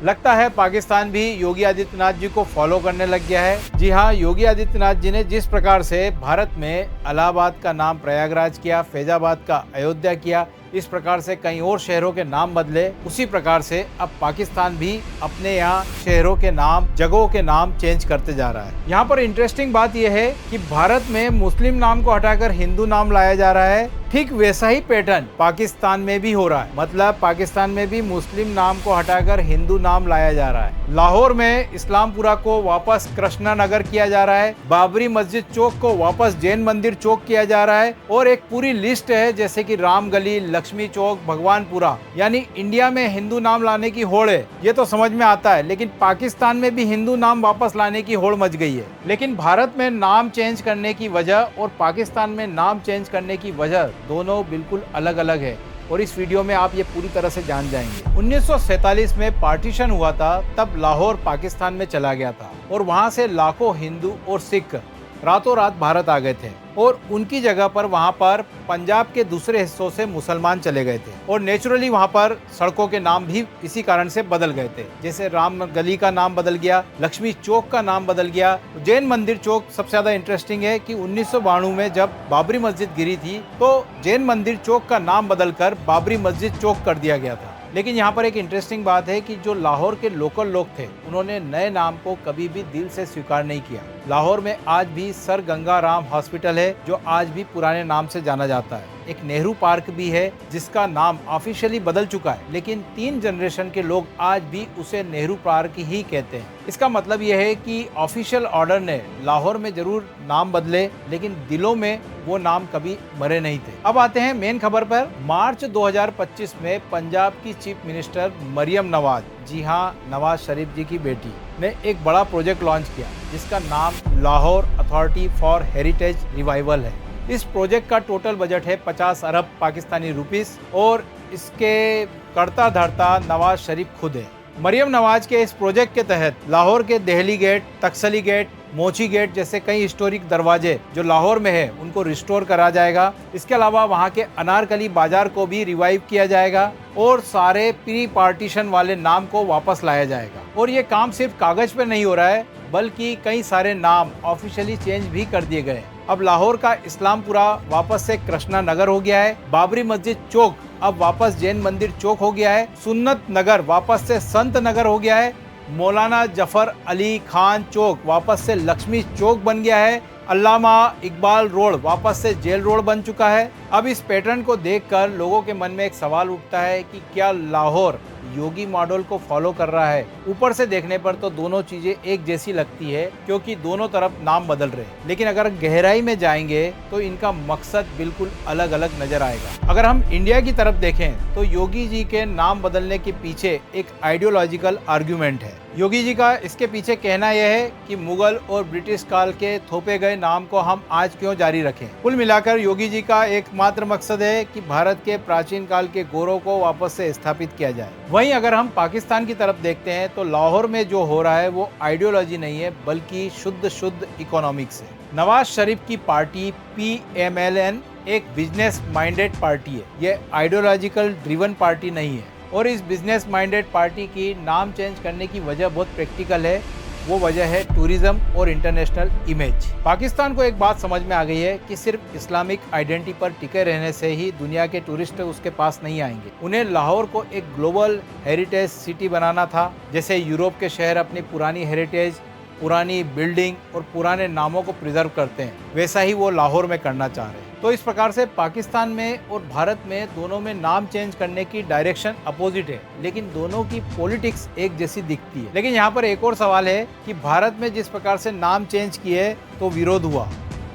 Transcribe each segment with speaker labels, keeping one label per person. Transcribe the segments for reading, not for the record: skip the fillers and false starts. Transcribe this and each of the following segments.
Speaker 1: लगता है पाकिस्तान भी योगी आदित्यनाथ जी को फॉलो करने लग गया है। जी हाँ, योगी आदित्यनाथ जी ने जिस प्रकार से भारत में इलाहाबाद का नाम प्रयागराज किया, फैजाबाद का अयोध्या किया, इस प्रकार से कई और शहरों के नाम बदले, उसी प्रकार से अब पाकिस्तान भी अपने यहाँ शहरों के नाम, जगहों के नाम चेंज करते जा रहा है। यहाँ पर इंटरेस्टिंग बात यह है कि भारत में मुस्लिम नाम को हटाकर हिंदू नाम लाया जा रहा है। ठीक वैसा ही पैटर्न पाकिस्तान में भी हो रहा है। मतलब पाकिस्तान में भी मुस्लिम नाम को हटाकर हिंदू नाम लाया जा रहा है। लाहौर में इस्लामपुरा को वापस कृष्णा नगर किया जा रहा है। बाबरी मस्जिद चौक को वापस जैन मंदिर चौक किया जा रहा है। और एक पूरी लिस्ट है, जैसे कि राम गली, लक्ष्मी चौक, भगवानपुरा। यानी इंडिया में हिंदू नाम लाने की होड़ है, ये तो समझ में आता है। लेकिन पाकिस्तान में भी हिंदू नाम वापस लाने की होड़ मच गई है। लेकिन भारत में नाम चेंज करने की वजह और पाकिस्तान में नाम चेंज करने की वजह दोनों बिल्कुल अलग अलग है। और इस वीडियो में आप ये पूरी तरह से जान जाएंगे। 1947 में पार्टीशन हुआ था, तब लाहौर पाकिस्तान में चला गया था और वहां से लाखों हिंदू और सिख रातों रात भारत आ गए थे और उनकी जगह पर वहां पर पंजाब के दूसरे हिस्सों से मुसलमान चले गए थे। और नेचुरली वहां पर सड़कों के नाम भी इसी कारण से बदल गए थे। जैसे राम गली का नाम बदल गया, लक्ष्मी चौक का नाम बदल गया। जैन मंदिर चौक सबसे ज्यादा इंटरेस्टिंग है कि 1992 में जब बाबरी मस्जिद गिरी थी तो जैन मंदिर चौक का नाम बदलकर बाबरी मस्जिद चौक कर दिया गया था। लेकिन यहाँ पर एक इंटरेस्टिंग बात है कि जो लाहौर के लोकल लोग थे, उन्होंने नए नाम को कभी भी दिल से स्वीकार नहीं किया। लाहौर में आज भी सर गंगा राम हॉस्पिटल है, जो आज भी पुराने नाम से जाना जाता है। एक नेहरू पार्क भी है, जिसका नाम ऑफिशियली बदल चुका है, लेकिन 3 जनरेशन के लोग आज भी उसे नेहरू पार्क ही कहते हैं। इसका मतलब यह है कि ऑफिशियल ऑर्डर ने लाहौर में जरूर नाम बदले, लेकिन दिलों में वो नाम कभी मरे नहीं थे। अब आते हैं मेन खबर पर। मार्च 2025 में पंजाब की चीफ मिनिस्टर मरियम नवाज, जी हाँ, नवाज शरीफ जी की बेटी, ने एक बड़ा प्रोजेक्ट लॉन्च किया, जिसका नाम Lahore authority for heritage revival है। इस प्रोजेक्ट का टोटल बजट है 50 अरब पाकिस्तानी रुपीस और इसके कर्ता धर्ता नवाज शरीफ खुद है। मरियम नवाज के इस प्रोजेक्ट के तहत लाहौर के देहली गेट, तक्सली गेट, मोची गेट जैसे कई हिस्टोरिक दरवाजे जो लाहौर में है, उनको रिस्टोर करा जाएगा। इसके अलावा वहां के अनारकली बाजार को भी रिवाइव किया जाएगा और सारे प्री पार्टीशन वाले नाम को वापस लाया जाएगा। और ये काम सिर्फ कागज पे नहीं हो रहा है, बल्कि कई सारे नाम ऑफिशियली चेंज भी कर दिए गए। अब लाहौर का इस्लामपुरा वापस से कृष्णा नगर हो गया है। बाबरी मस्जिद चौक अब वापस जैन मंदिर चौक हो गया है। सुन्नत नगर वापस से संत नगर हो गया है। मौलाना जफर अली खान चौक वापस से लक्ष्मी चौक बन गया है। अल्लामा इकबाल रोड वापस से जेल रोड बन चुका है। अब इस पैटर्न को देखकर लोगों के मन में एक सवाल उठता है कि क्या लाहौर योगी मॉडल को फॉलो कर रहा है? ऊपर से देखने पर तो दोनों चीजें एक जैसी लगती है, क्योंकि दोनों तरफ नाम बदल रहे हैं। लेकिन अगर गहराई में जाएंगे तो इनका मकसद बिल्कुल अलग अलग नजर आएगा। अगर हम इंडिया की तरफ देखें तो योगी जी के नाम बदलने के पीछे एक आइडियोलॉजिकल आर्ग्यूमेंट है। योगी जी का इसके पीछे कहना यह है कि मुगल और ब्रिटिश काल के थोपे गए नाम को हम आज क्यों जारी रखें। कुल मिलाकर योगी जी का एकमात्र मकसद है कि भारत के प्राचीन काल के गौरव को वापस से स्थापित किया जाए। वहीं अगर हम पाकिस्तान की तरफ देखते हैं तो लाहौर में जो हो रहा है वो आइडियोलॉजी नहीं है, बल्कि शुद्ध इकोनॉमिक्स है। नवाज शरीफ की पार्टी PMLN एक बिजनेस माइंडेड पार्टी है। ये आइडियोलॉजिकल ड्रिवन पार्टी नहीं है। और इस बिजनेस माइंडेड पार्टी की नाम चेंज करने की वजह बहुत प्रैक्टिकल है। वो वजह है टूरिज्म और इंटरनेशनल इमेज। पाकिस्तान को एक बात समझ में आ गई है कि सिर्फ इस्लामिक आइडेंटिटी पर टिके रहने से ही दुनिया के टूरिस्ट उसके पास नहीं आएंगे। उन्हें लाहौर को एक ग्लोबल हेरिटेज सिटी बनाना था। जैसे यूरोप के शहर अपनी पुरानी हेरिटेज, पुरानी बिल्डिंग और पुराने नामों को प्रिजर्व करते हैं, वैसा ही वो लाहौर में करना चाह रहे हैं। तो इस प्रकार से पाकिस्तान में और भारत में दोनों में नाम चेंज करने की डायरेक्शन अपोजिट है, लेकिन दोनों की पॉलिटिक्स एक जैसी दिखती है। लेकिन यहाँ पर एक और सवाल है कि भारत में जिस प्रकार से नाम चेंज किए तो विरोध हुआ,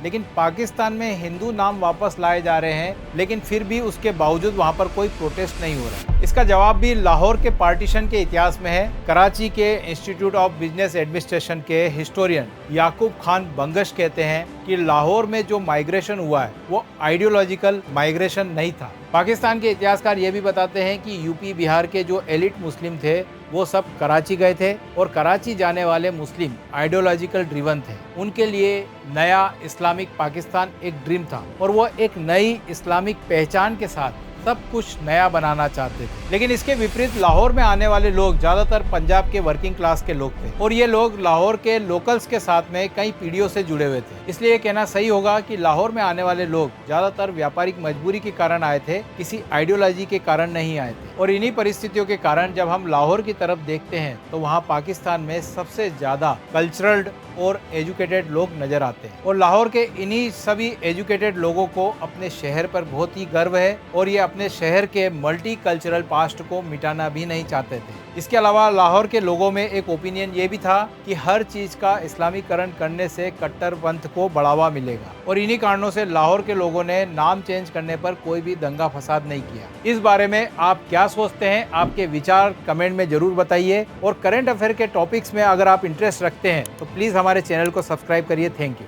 Speaker 1: लेकिन पाकिस्तान में हिंदू नाम वापस लाए जा रहे हैं, लेकिन फिर भी उसके बावजूद वहाँ पर कोई प्रोटेस्ट नहीं हो रहा है। इसका जवाब भी लाहौर के पार्टीशन के इतिहास में है। कराची के इंस्टीट्यूट ऑफ बिजनेस एडमिनिस्ट्रेशन के हिस्टोरियन याकूब खान बंगश कहते हैं कि लाहौर में जो माइग्रेशन हुआ है वो आइडियोलॉजिकल माइग्रेशन नहीं था। पाकिस्तान के इतिहासकार ये भी बताते हैं कि यूपी बिहार के जो एलिट मुस्लिम थे वो सब कराची गए थे और कराची जाने वाले मुस्लिम आइडियोलॉजिकल ड्रिवन थे। उनके लिए नया इस्लामिक पाकिस्तान एक ड्रीम था और वो एक नई इस्लामिक पहचान के साथ सब कुछ नया बनाना चाहते थे। लेकिन इसके विपरीत लाहौर में आने वाले लोग ज़्यादातर पंजाब के वर्किंग क्लास के लोग थे और ये लोग लाहौर के लोकल्स के साथ में कई पीढ़ियों से जुड़े हुए थे। इसलिए ये कहना सही होगा कि लाहौर में आने वाले लोग ज़्यादातर व्यापारिक मजबूरी के कारण आए थे, किसी आइडियोलॉजी के कारण नहीं आए थे। और इन्हीं परिस्थितियों के कारण जब हम लाहौर की तरफ देखते हैं तो वहाँ पाकिस्तान में सबसे ज़्यादा कल्चरल और एजुकेटेड लोग नजर आते हैं और लाहौर के इन्हीं सभी एजुकेटेड लोगों को अपने शहर पर बहुत ही गर्व है और ये अपने शहर के मल्टी कल्चरल पास्ट को मिटाना भी नहीं चाहते थे। इसके अलावा लाहौर के लोगों में एक ओपिनियन ये भी था कि हर चीज का इस्लामीकरण करने से कट्टरपंथ को बढ़ावा मिलेगा और इन्हीं कारणों से लाहौर के लोगों ने नाम चेंज करने पर कोई भी दंगा फसाद नहीं किया। इस बारे में आप क्या सोचते हैं? आपके विचार कमेंट में जरूर बताइए और करंट अफेयर के टॉपिक्स में अगर आप इंटरेस्ट रखते हैं तो प्लीज हमारे चैनल को सब्सक्राइब करिए। Thank you.